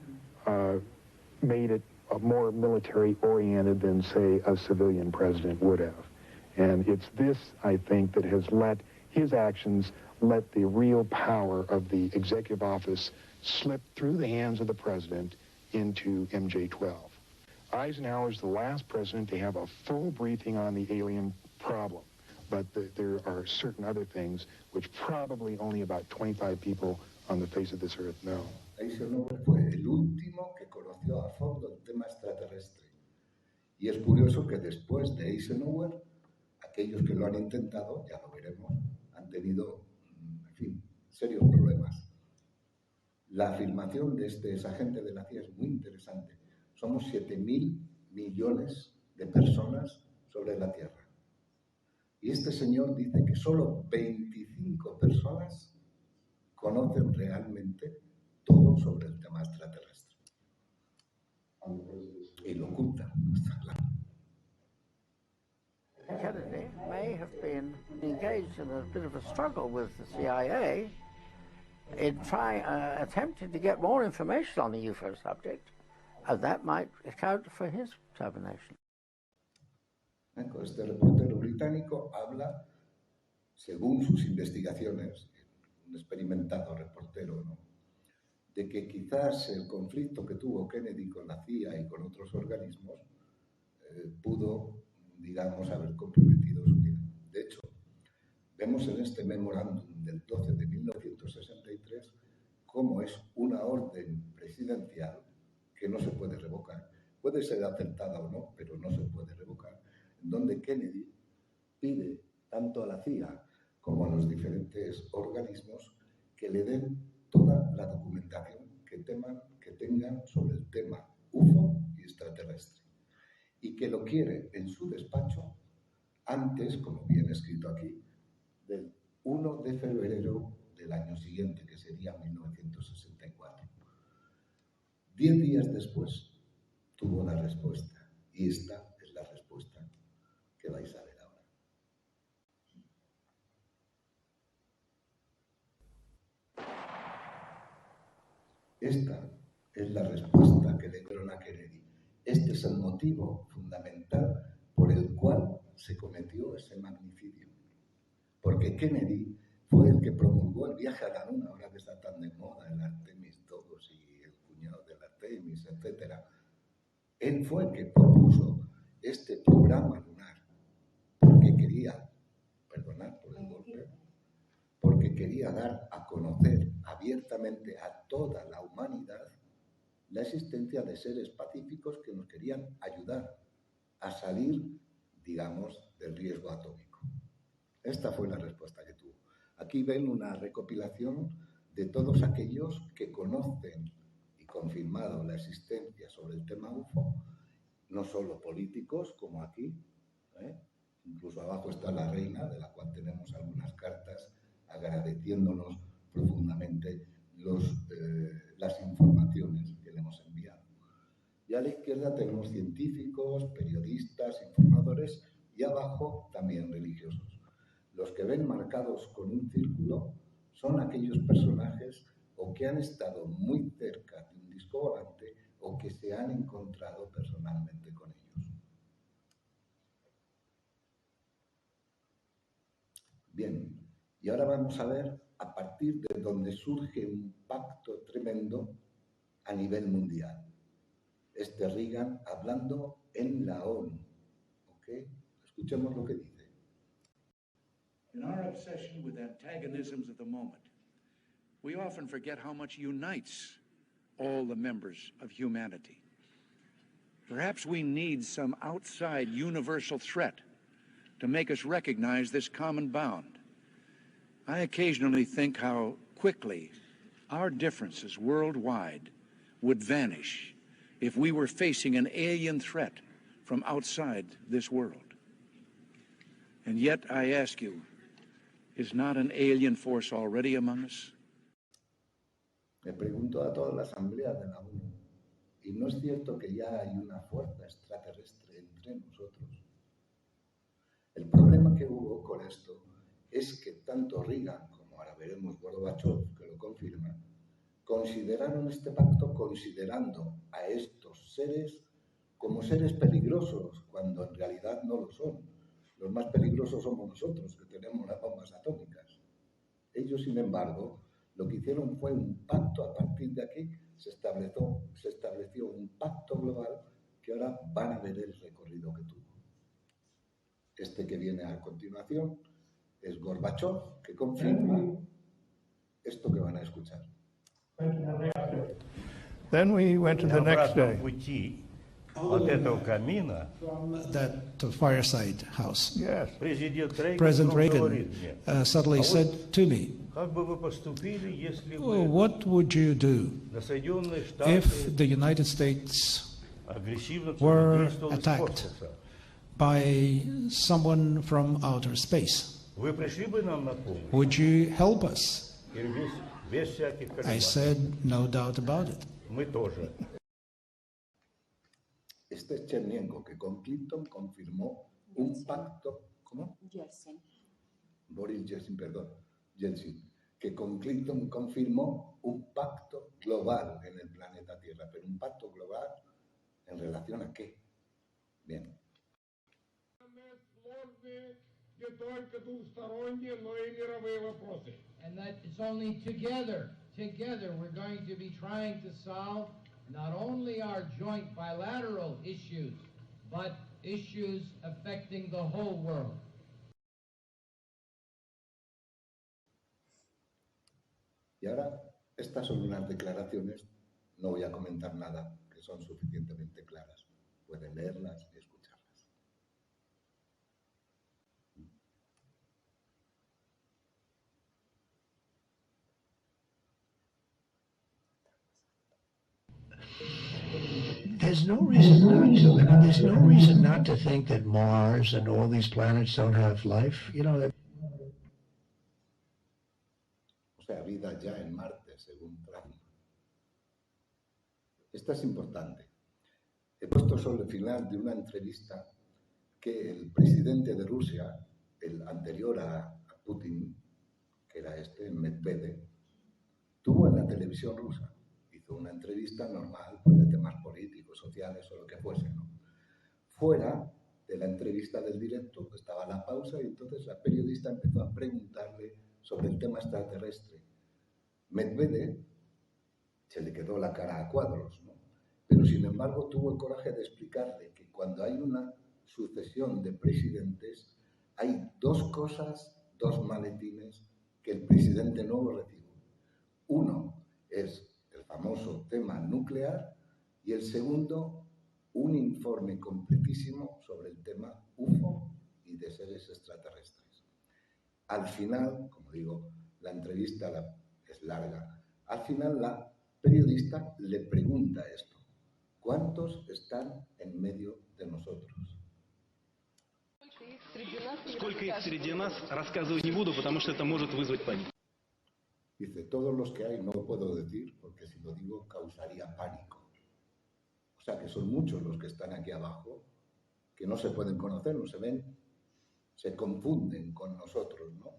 made it more military-oriented than, say, a civilian president would have. And it's this, I think, that has his actions let the real power of the executive office slip through the hands of the president into MJ-12. Eisenhower is the last president to have a full briefing on the alien problem, but there are certain other things which probably only about 25 people on the face of this earth know. Eisenhower fue el último que conoció a fondo el tema extraterrestre. Y es curioso que después de Eisenhower, aquellos que lo han intentado, ya lo veremos, han tenido, en fin, serios problemas. La afirmación de este exagente de la CIA es muy interesante. Somos 7.000 millones de personas sobre la Tierra. Y este señor dice que solo 25 personas conocen realmente todo sobre el tema extraterrestre. y lo ocultan, está claro. Kennedy may have been engaged in a bit of a struggle with the CIA in attempting to get more information on the UFO subject, and that might account for his termination. Este reportero británico habla, según sus investigaciones, un experimentado reportero, ¿no?, de que quizás el conflicto que tuvo Kennedy con la CIA y con otros organismos pudo, digamos, haber comprometido su vida. De hecho, vemos en este memorándum del 12 de 1963 cómo es una orden presidencial que no se puede revocar. Puede ser aceptada o no, pero no se puede revocar, en donde Kennedy pide tanto a la CIA como a los diferentes organismos que le den toda la documentación que tengan sobre el tema UFO y extraterrestre, y que lo quiere en su despacho antes, como viene escrito aquí, del 1 de febrero del año siguiente, que sería 1964. 10 días después tuvo la respuesta, y esta es la respuesta que vais a ver ahora. Esta es la respuesta que le dieron a Kennedy. Este es el motivo fundamental por el cual se cometió ese magnicidio. Porque Kennedy fue el que promulgó el viaje a la Luna, ahora que está tan de moda el Artemis todos y el cuñado del Artemis, etc. Él fue el que propuso este programa lunar porque quería, perdonad por el golpe, porque quería dar a conocer abiertamente a toda la humanidad la existencia de seres pacíficos que nos querían ayudar a salir, digamos, del riesgo atómico. Esta fue la respuesta que tuvo. Aquí ven una recopilación de todos aquellos que conocen y confirmado la existencia sobre el tema UFO, no solo políticos, como aquí, incluso abajo está la reina, de la cual tenemos algunas cartas agradeciéndonos profundamente las informaciones que le hemos enviado. Y a la izquierda tenemos científicos, periodistas, informadores y abajo también religiosos. Los que ven marcados con un círculo son aquellos personajes o que han estado muy cerca de un disco volante o que se han encontrado personalmente con ellos. Bien, y ahora vamos a ver a partir de donde surge un pacto tremendo a nivel mundial. Este Reagan hablando en la ONU. ¿Okay? Escuchemos lo que dice. In our obsession with antagonisms of the moment, we often forget how much unites all the members of humanity. Perhaps we need some outside universal threat to make us recognize this common bound. I occasionally think how quickly our differences worldwide would vanish if we were facing an alien threat from outside this world. And yet, I ask you, is not an alien force already among us? Me pregunto a toda la asamblea de la ONU, ¿y no es cierto que ya hay una fuerza extraterrestre entre nosotros? El problema que hubo con esto es que tanto Reagan como ahora veremos Gorbachev, que lo confirma, consideraron este pacto considerando a estos seres como seres peligrosos, cuando en realidad no lo son. Los más peligrosos somos nosotros, que tenemos las bombas atómicas. Ellos, sin embargo, lo que hicieron fue un pacto. A partir de aquí se estableció un pacto global que ahora van a ver el recorrido que tuvo. Este que viene a continuación es Gorbachev, que confirma esto que van a escuchar. Then we went to the next day. That fireside house. Yes. President Reagan suddenly said to me, what would you do if the United States were attacked by someone from outer space? Would you help us? I said, no doubt about it. Este es Chernenko, que con Clinton confirmó un pacto... ¿Cómo? Yeltsin. Boris Yeltsin, perdón. Yeltsin. Que con Clinton confirmó un pacto global en el planeta Tierra. Pero un pacto global ¿en relación a qué? Bien. And that it's only together we're going to be trying to solve not only our joint bilateral issues, but issues affecting the whole world. Y ahora, estas son unas declaraciones, no voy a comentar nada, que son suficientemente claras. Pueden leerlas y escucharlas. There's no reason not to. I mean, there's no reason not to think that Mars and all these planets don't have life. You know, O sea, vida ya en Marte, según Trump. Esta es importante. He puesto sobre el final de una entrevista que el presidente de Rusia, el anterior a Putin, que era Medvedev, tuvo en la televisión rusa. Hizo una entrevista normal, pues, de temas políticos, sociales o lo que fuese, ¿no? Fuera de la entrevista del directo, estaba la pausa y entonces la periodista empezó a preguntarle sobre el tema extraterrestre. Medvedev se le quedó la cara a cuadros, ¿no? Pero sin embargo tuvo el coraje de explicarle que cuando hay una sucesión de presidentes hay dos cosas, dos maletines que el presidente nuevo recibe. Uno es el famoso tema nuclear y el segundo, un informe completísimo sobre el tema UFO y de seres extraterrestres. Al final, como digo, la entrevista es larga. Al final la periodista le pregunta esto: ¿cuántos están en medio de nosotros? Сколько их среди нас, рассказывать не буду, потому что это может вызвать панику. Dice, todos los que hay no lo puedo decir porque si lo digo causaría pánico. O sea que son muchos los que están aquí abajo, que no se pueden conocer, no se ven, se confunden con nosotros, ¿no?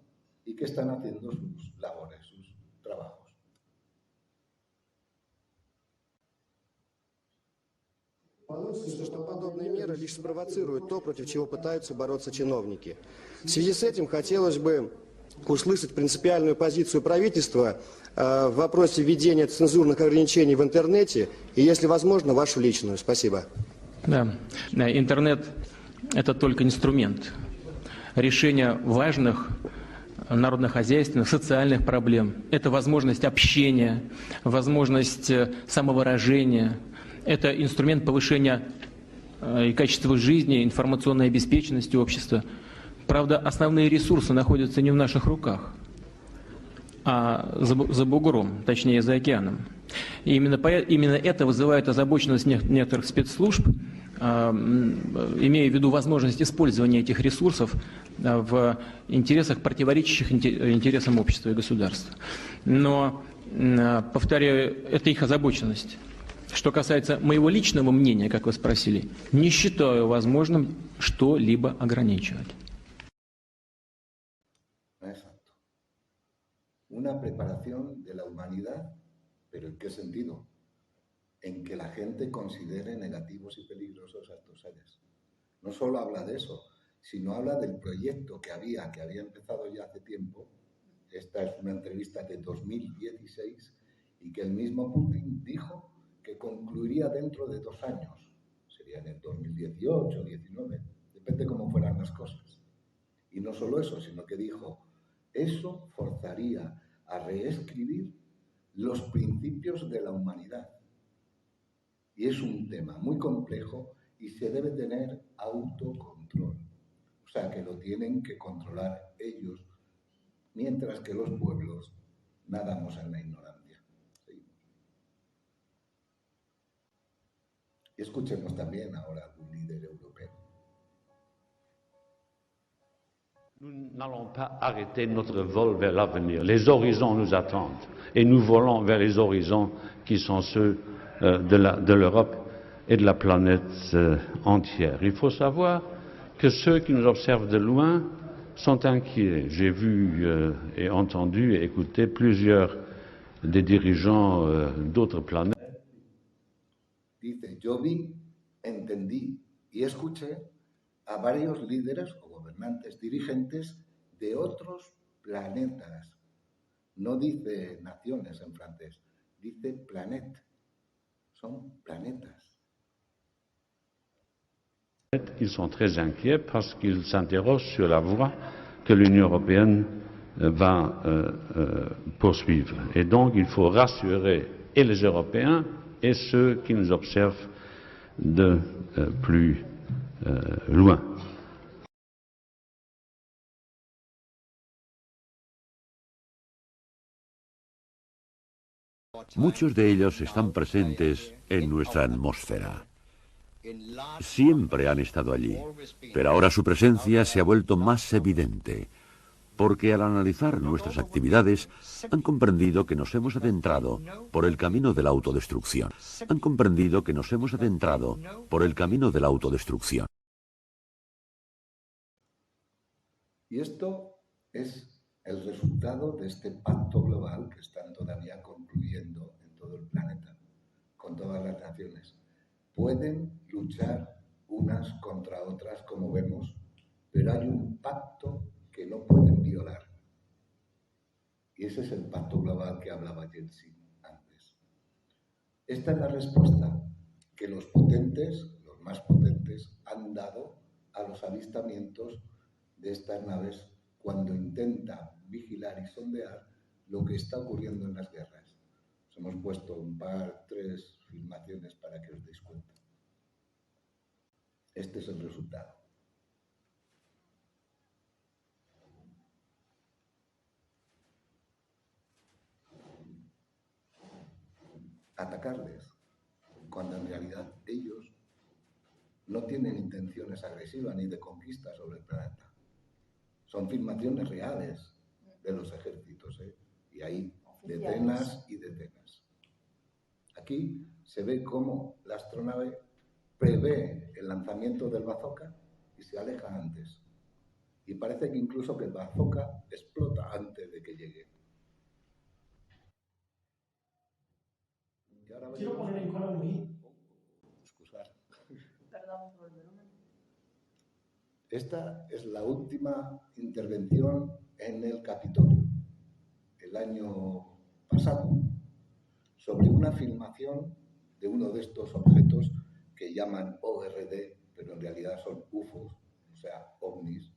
Y que están haciendo sus labores, sus trabajos. Что подобные меры лишь спровоцируют то, против чего пытаются бороться чиновники. В связи с этим хотелось бы услышать принципиальную позицию правительства в вопросе введения цензурных ограничений в интернете и, если возможно, вашу личную. Спасибо. Да, интернет – это только инструмент решения важных народно-хозяйственных, социальных проблем. Это возможность общения, возможность самовыражения. Это инструмент повышения и качества жизни, информационной обеспеченности общества. Правда, основные ресурсы находятся не в наших руках, а за бугром, точнее за океаном. И именно это вызывает озабоченность некоторых спецслужб, имея в виду возможность использования этих ресурсов в интересах, противоречащих интересам общества и государства. Но, повторяю, это их озабоченность. Что касается моего личного мнения, как вы спросили, не считаю возможным что-либо ограничивать. Exacto. Una preparación de la humanidad, pero ¿en qué sentido? En que la gente considere negativos y peligrosos a estos seres. No solo habla de eso, sino habla del proyecto que había empezado ya hace tiempo. Esta es una entrevista de 2016 y que el mismo Putin dijo que concluiría dentro de 2 años. Sería en el 2018 o 19, depende cómo fueran las cosas. Y no solo eso, sino que dijo, eso forzaría a reescribir los principios de la humanidad. Y es un tema muy complejo y se debe tener autocontrol. O sea, que lo tienen que controlar ellos, mientras que los pueblos nadamos en la ignorancia. Y escuchemos también ahora a un líder europeo. Nous n'allons pas arrêter notre vol vers l'avenir. Les horizons nous attendent et nous volons vers les horizons qui sont ceux de l'Europe et de la planète entière. Il faut savoir que ceux qui nous observent de loin sont inquiets. J'ai vu et entendu et écouté plusieurs des dirigeants d'autres planètes. Dice, yo vi, entendí y escuché a varios líderes o gobernantes, dirigentes de otros planetas. No dice naciones en francés, dice planète. Son planetas. Ils sont très inquiets parce qu'ils s'interrogent sur la voie que l'Union européenne va poursuivre. Et donc il faut rassurer et les Européens et ceux qui nous observent de plus loin. Muchos de ellos están presentes en nuestra atmósfera. Siempre han estado allí, pero ahora su presencia se ha vuelto más evidente, porque al analizar nuestras actividades han comprendido que nos hemos adentrado por el camino de la autodestrucción. Han comprendido que nos hemos adentrado por el camino de la autodestrucción. Y esto es el resultado de este pacto global que están todavía concluyendo en todo el planeta, con todas las naciones. Pueden luchar unas contra otras, como vemos, pero hay un pacto que no pueden violar. Y ese es el pacto global que hablaba Yeltsin antes. Esta es la respuesta que los potentes, los más potentes, han dado a los avistamientos de estas naves cuando intentan vigilar y sondear lo que está ocurriendo en las guerras. Os hemos puesto tres filmaciones para que os deis cuenta. Este es el resultado. Atacarles, cuando en realidad ellos no tienen intenciones agresivas ni de conquista sobre el planeta. Son filmaciones reales de los ejércitos, y hay decenas y decenas. Aquí se ve cómo la astronave prevé el lanzamiento del bazooka y se aleja antes. Y parece que incluso que el bazooka explota antes de que llegue. Quiero poner en cola Luis. Excusar. Perdón por el volumen. Esta es la última intervención en el Capitolio, el año pasado, sobre una filmación de uno de estos objetos que llaman ORD, pero en realidad son UFOs, o sea, ovnis,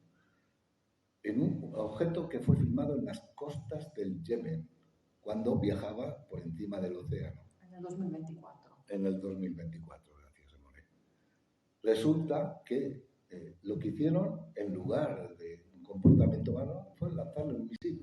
en un objeto que fue filmado en las costas del Yemen, cuando viajaba por encima del océano. En el 2024. En el 2024, gracias, Emone. Resulta que lo que hicieron, en lugar de un comportamiento humano, fue lanzarle un misil.